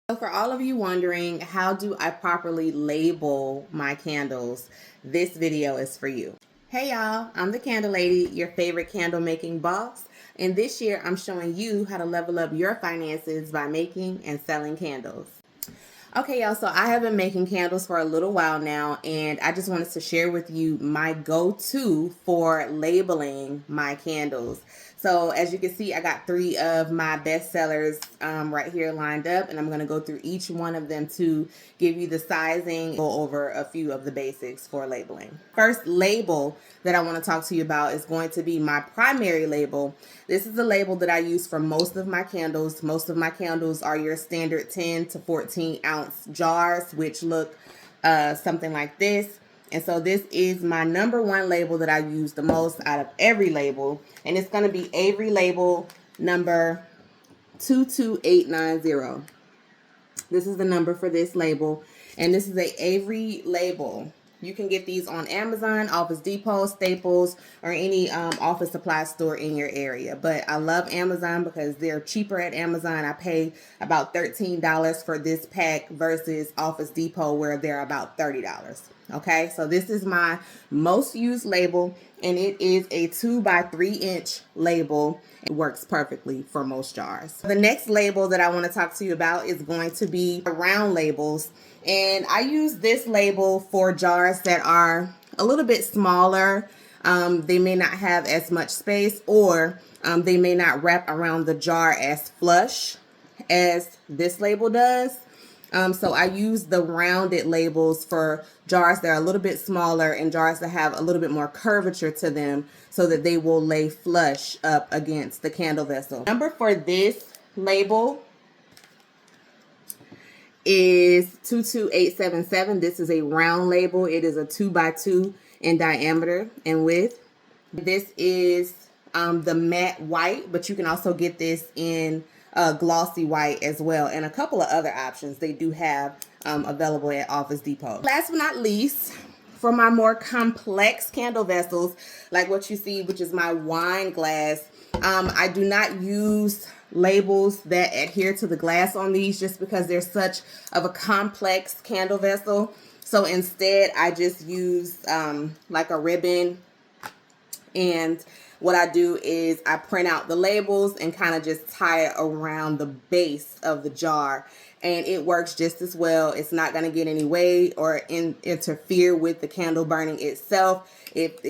So for all of you wondering, how do I properly label my candles? This video is for you. Hey y'all, I'm the Candle Lady, your favorite candle making boss. And this year I'm showing you how to level up your finances by making and selling candles. Okay, y'all, so I have been making candles for a little while now, and I just wanted to share with you my go-to for labeling my candles. So as you can see, I got 3 of my best sellers right here lined up, and I'm going to go through each one of them to give you the sizing, go over a few of the basics for labeling. First label that I want to talk to you about is going to be my primary label. This is the label that I use for most of my candles. Most of my candles are your standard 10 to 14 ounce jars, which look something like this. And so this is my #1 label that I use the most out of every label. And it's going to be Avery label number 22890. This is the number for this label. And this is a Avery label. You can get these on Amazon, Office Depot, Staples, or any office supply store in your area. But I love Amazon because they're cheaper at Amazon. I pay about $13 for this pack versus Office Depot where they're about $30. Okay, so this is my most used label, and it is a 2 by 3 inch label. It works perfectly for most jars. The next label that I want to talk to you about is going to be round labels. And I use this label for jars that are a little bit smaller. They may not have as much space, or they may not wrap around the jar as flush as this label does. So I use the rounded labels for jars that are a little bit smaller and jars that have a little bit more curvature to them so that they will lay flush up against the candle vessel. Number for this label is 22877. This is a round label. It is a 2 by 2 in diameter and width. This is the matte white, but you can also get this in glossy white as well, and a couple of other options they do have available at Office Depot. Last but not least, for my more complex candle vessels, like what you see, which is my wine glass, I do not use labels that adhere to the glass on these just because they're such of a complex candle vessel. So instead, I just use like a ribbon, and what I do is I print out the labels and kind of just tie it around the base of the jar, and it works just as well. It's not going to get any way or interfere with the candle burning itself. It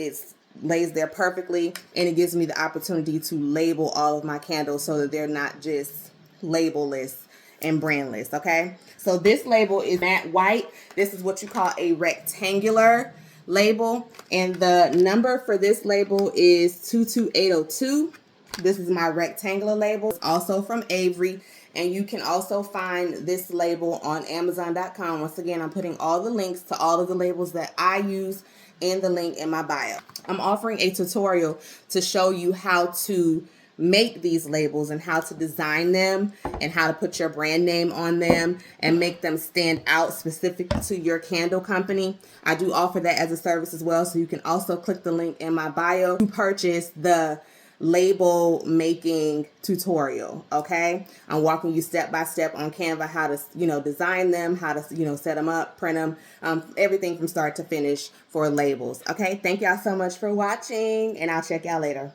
lays there perfectly, and it gives me the opportunity to label all of my candles so that they're not just labelless and brandless. Okay, so this label is matte white. This is what you call a rectangular label, and the number for this label is 22802. This is my rectangular label. It's also from Avery, and you can also find this label on Amazon.com. Once again, I'm putting all the links to all of the labels that I use in the link in my bio. I'm offering a tutorial to show you how to make these labels and how to design them and how to put your brand name on them and make them stand out specific to your candle company. I do offer that as a service as well, so you can also click the link in my bio to purchase the label making tutorial. Okay, I'm walking you step by step on Canva how to design them, how to set them up, print them, everything from start to finish for labels. Okay, thank y'all so much for watching, and I'll check y'all later.